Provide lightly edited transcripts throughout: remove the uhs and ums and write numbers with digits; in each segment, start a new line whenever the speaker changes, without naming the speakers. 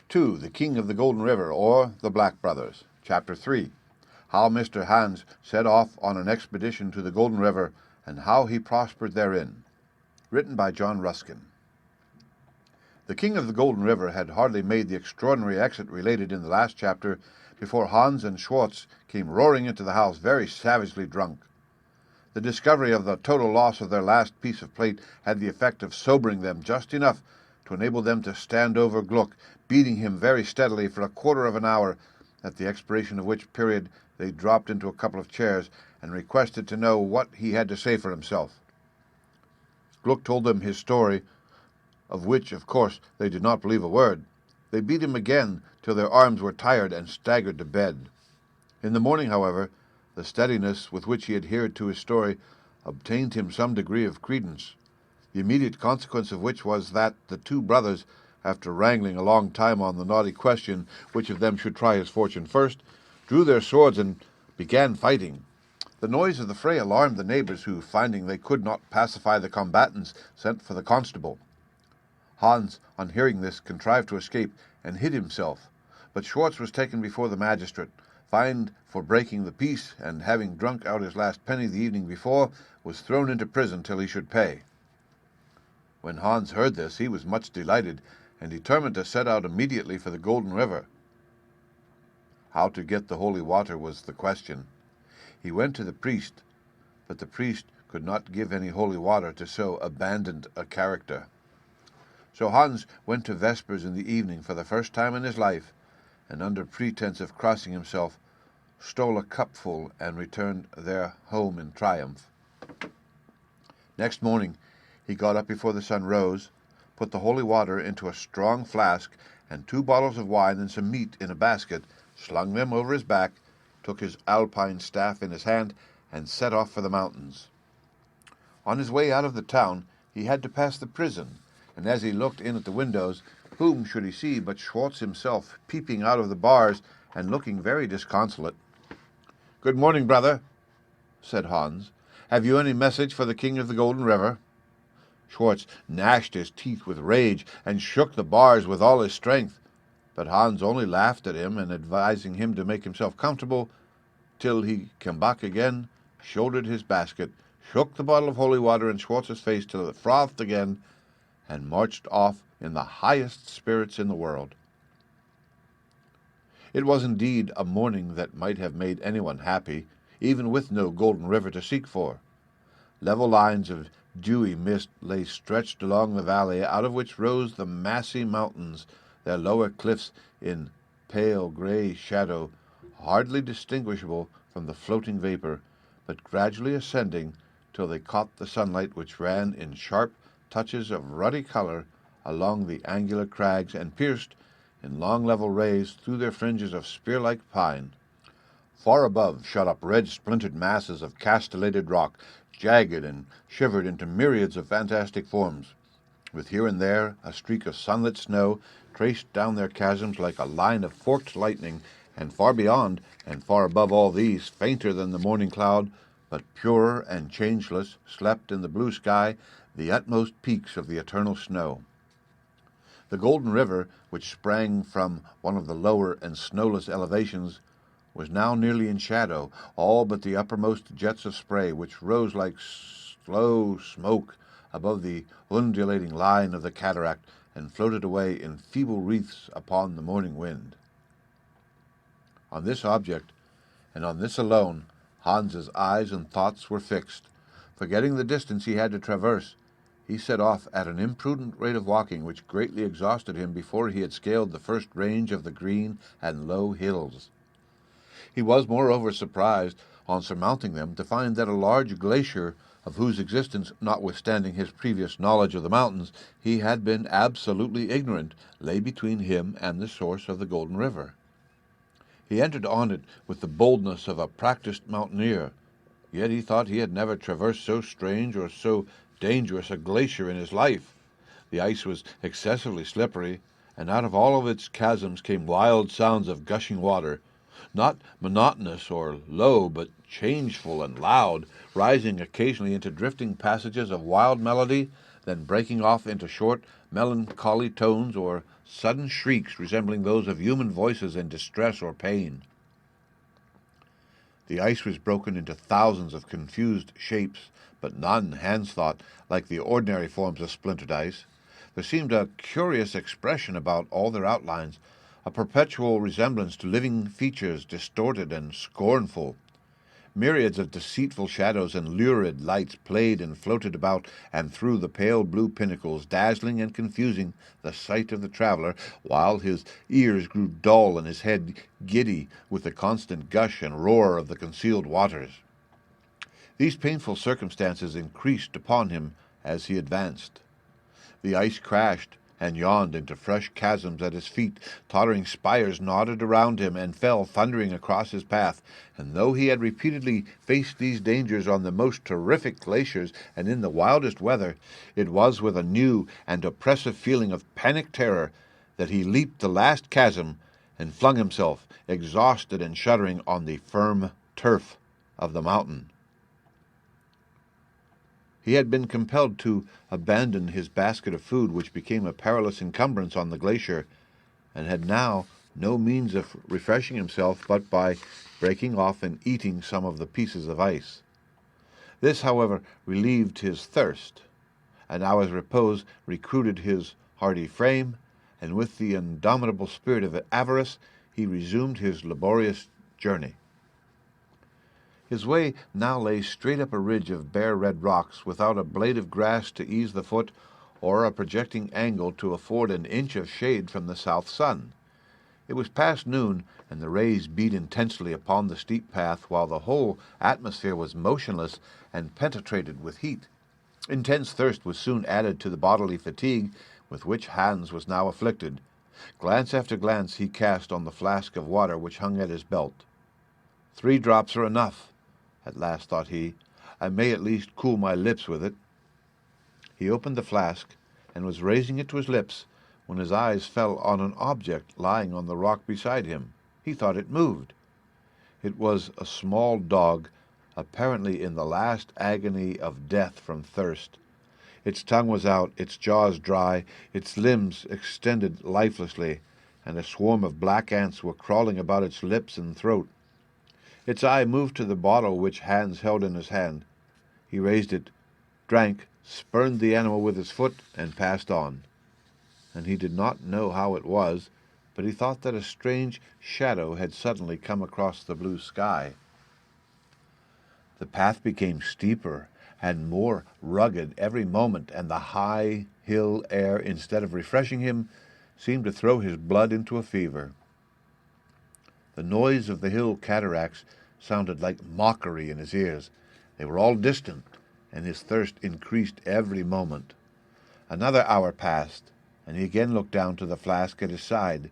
2. The King of the Golden River, or the Black Brothers. Chapter 3. How Mr. Hans set off on an expedition to the Golden River, and how he prospered therein. Written by John Ruskin. The King of the Golden River had hardly made the extraordinary exit related in the last chapter before Hans and Schwartz came roaring into the house very savagely drunk. The discovery of the total loss of their last piece of plate had the effect of sobering them just enough to enable them to stand over Gluck, beating him very steadily for a quarter of an hour, at the expiration of which period they dropped into a couple of chairs and requested to know what he had to say for himself. Gluck told them his story, of which, of course, they did not believe a word. They beat him again till their arms were tired and staggered to bed. In the morning, however, the steadiness with which he adhered to his story obtained him some degree of credence, the immediate consequence of which was that the two brothers, after wrangling a long time on the knotty question which of them should try his fortune first, drew their swords and began fighting. The noise of the fray alarmed the neighbors, who, finding they could not pacify the combatants, sent for the constable. Hans, on hearing this, contrived to escape and hid himself, but Schwartz was taken before the magistrate, fined for breaking the peace, and having drunk out his last penny the evening before, was thrown into prison till he should pay. When Hans heard this, he was much delighted, and determined to set out immediately for the Golden River. How to get the holy water was the question. He went to the priest, but the priest could not give any holy water to so abandoned a character. So Hans went to vespers in the evening for the first time in his life, and under pretense of crossing himself, stole a cupful and returned there home in triumph. Next morning he got up before the sun rose, put the holy water into a strong flask, and 2 bottles of wine and some meat in a basket, slung them over his back, took his alpine staff in his hand, and set off for the mountains. On his way out of the town he had to pass the prison, and as he looked in at the windows, whom should he see but Schwartz himself, peeping out of the bars and looking very disconsolate. "Good morning, brother," said Hans. "Have you any message for the King of the Golden River?" Schwartz gnashed his teeth with rage and shook the bars with all his strength, but Hans only laughed at him, and advising him to make himself comfortable till he came back again, shouldered his basket, shook the bottle of holy water in Schwartz's face till it frothed again, and marched off in the highest spirits in the world. It was indeed a morning that might have made anyone happy, even with no Golden River to seek for. Level lines of dewy mist lay stretched along the valley, out of which rose the massy mountains, their lower cliffs in pale grey shadow, hardly distinguishable from the floating vapor, but gradually ascending till they caught the sunlight, which ran in sharp touches of ruddy color along the angular crags and pierced in long level rays through their fringes of spear-like pine. Far above shot up red splintered masses of castellated rock, jagged and shivered into myriads of fantastic forms, with here and there a streak of sunlit snow traced down their chasms like a line of forked lightning, and far beyond and far above all these, fainter than the morning cloud, but purer and changeless, slept in the blue sky the utmost peaks of the eternal snow. The Golden River, which sprang from one of the lower and snowless elevations, was now nearly in shadow, all but the uppermost jets of spray, which rose like slow smoke above the undulating line of the cataract and floated away in feeble wreaths upon the morning wind. On this object, and on this alone, Hans's eyes and thoughts were fixed. Forgetting the distance he had to traverse, he set off at an imprudent rate of walking, which greatly exhausted him before he had scaled the first range of the green and low hills. He was, moreover, surprised, on surmounting them, to find that a large glacier, of whose existence, notwithstanding his previous knowledge of the mountains, he had been absolutely ignorant, lay between him and the source of the Golden River. He entered on it with the boldness of a practised mountaineer, yet he thought he had never traversed so strange or so dangerous a glacier in his life. The ice was excessively slippery, and out of all of its chasms came wild sounds of gushing water, not monotonous or low, but changeful and loud, rising occasionally into drifting passages of wild melody, then breaking off into short, melancholy tones or sudden shrieks resembling those of human voices in distress or pain. The ice was broken into thousands of confused shapes, but none, Hans thought, like the ordinary forms of splintered ice. There seemed a curious expression about all their outlines, a perpetual resemblance to living features, distorted and scornful. Myriads of deceitful shadows and lurid lights played and floated about and through the pale blue pinnacles, dazzling and confusing the sight of the traveller, while his ears grew dull and his head giddy with the constant gush and roar of the concealed waters. These painful circumstances increased upon him as he advanced. The ice crashed and yawned into fresh chasms at his feet. Tottering spires nodded around him and fell thundering across his path, and though he had repeatedly faced these dangers on the most terrific glaciers and in the wildest weather, it was with a new and oppressive feeling of panic terror that he leaped the last chasm and flung himself, exhausted and shuddering, on the firm turf of the mountain. He had been compelled to abandon his basket of food, which became a perilous encumbrance on the glacier, and had now no means of refreshing himself but by breaking off and eating some of the pieces of ice. This, however, relieved his thirst. An hour's repose recruited his hardy frame, and with the indomitable spirit of avarice he resumed his laborious journey. His way now lay straight up a ridge of bare red rocks, without a blade of grass to ease the foot, or a projecting angle to afford an inch of shade from the south sun. It was past noon, and the rays beat intensely upon the steep path, while the whole atmosphere was motionless and penetrated with heat. Intense thirst was soon added to the bodily fatigue with which Hans was now afflicted. Glance after glance he cast on the flask of water which hung at his belt. 3 drops are enough, at last thought he. I may at least cool my lips with it. He opened the flask, and was raising it to his lips, when his eyes fell on an object lying on the rock beside him. He thought it moved. It was a small dog, apparently in the last agony of death from thirst. Its tongue was out, its jaws dry, its limbs extended lifelessly, and a swarm of black ants were crawling about its lips and throat. Its eye moved to the bottle which Hans held in his hand. He raised it, drank, spurned the animal with his foot, and passed on. And he did not know how it was, but he thought that a strange shadow had suddenly come across the blue sky. The path became steeper and more rugged every moment, and the high hill air, instead of refreshing him, seemed to throw his blood into a fever. The noise of the hill cataracts sounded like mockery in his ears. They were all distant, and his thirst increased every moment. Another hour passed, and he again looked down to the flask at his side.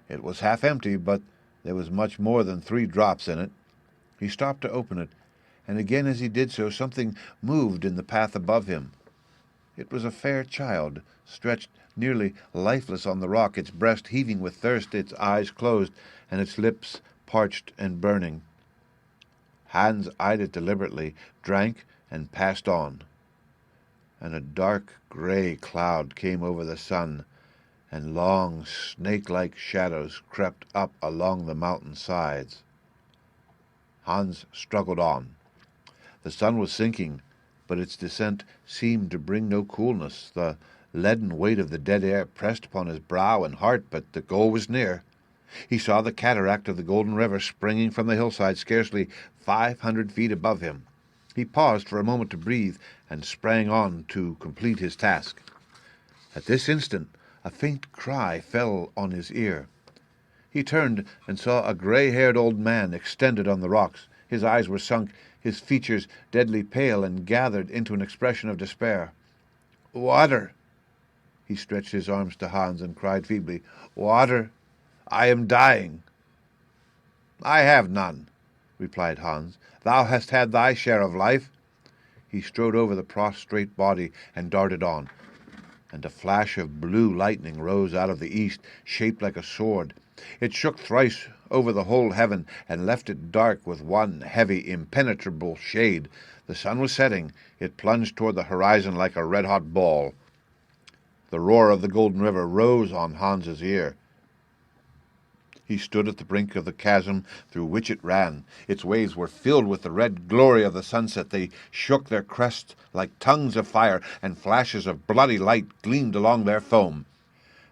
It was half empty, but there was much more than 3 drops in it. He stopped to open it, and again as he did so something moved in the path above him. It was a fair child, stretched nearly lifeless on the rock, its breast heaving with thirst, its eyes closed, and its lips parched and burning. Hans eyed it deliberately, drank, and passed on. And a dark gray cloud came over the sun, and long snake-like shadows crept up along the mountain sides. Hans struggled on. The sun was sinking, but its descent seemed to bring no coolness. The leaden weight of the dead air pressed upon his brow and heart, but the goal was near. He saw the cataract of the Golden River springing from the hillside scarcely 500 feet above him. He paused for a moment to breathe, and sprang on to complete his task. At this instant a faint cry fell on his ear. He turned and saw a gray-haired old man extended on the rocks. His eyes were sunk, his features deadly pale and gathered into an expression of despair. "Water!" He stretched his arms to Hans and cried feebly, "Water! I am dying." "I have none," replied Hans. "Thou hast had thy share of life." He strode over the prostrate body and darted on, and a flash of blue lightning rose out of the east, shaped like a sword. It shook thrice over the whole heaven, and left it dark with one heavy, impenetrable shade. The sun was setting. It plunged toward the horizon like a red-hot ball. The roar of the Golden River rose on Hans's ear. He stood at the brink of the chasm through which it ran. Its waves were filled with the red glory of the sunset. They shook their crests like tongues of fire, and flashes of bloody light gleamed along their foam.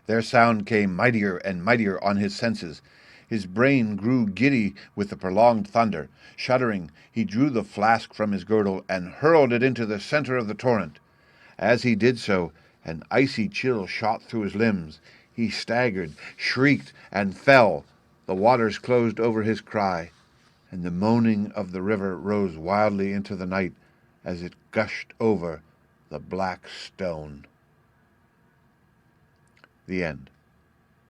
Their sound came mightier and mightier on his senses. His brain grew giddy with the prolonged thunder. Shuddering, he drew the flask from his girdle and hurled it into the center of the torrent. As he did so, an icy chill shot through his limbs. He staggered, shrieked, and fell. The waters closed over his cry, and the moaning of the river rose wildly into the night as it gushed over the black stone. The end.